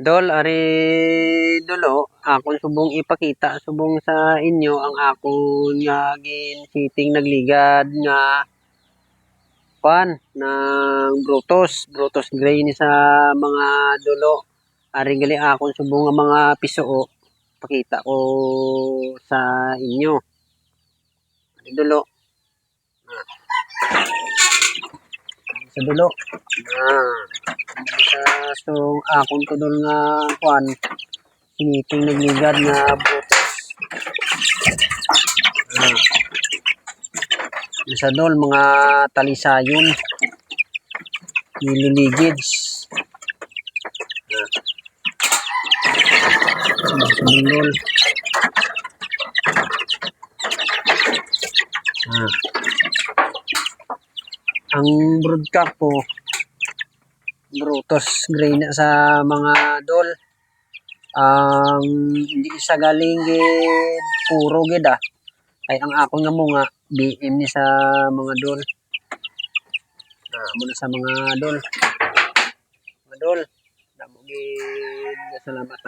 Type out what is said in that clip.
Dol, ari dolo, akon subong ipakita subong sa inyo ang akon nga ginsiting nagligad nga ng brutos gray ni sa mga dolo. Ari gali akon subong nga mga pisuo, pakita ko sa inyo. Ari dolo. Sa dulo. Sa sung akon tudol nga siniting nagligad nga brutos. Sa dol mga talisayon. Nililigids. Sumulol. Ang broadcast ko brutos gray na sa mga dol. Hindi isa galing gid puro gid ay ang akon nga mga BM ni sa mga dol. Muna sa mga dol. Mga dol, damo gid salamat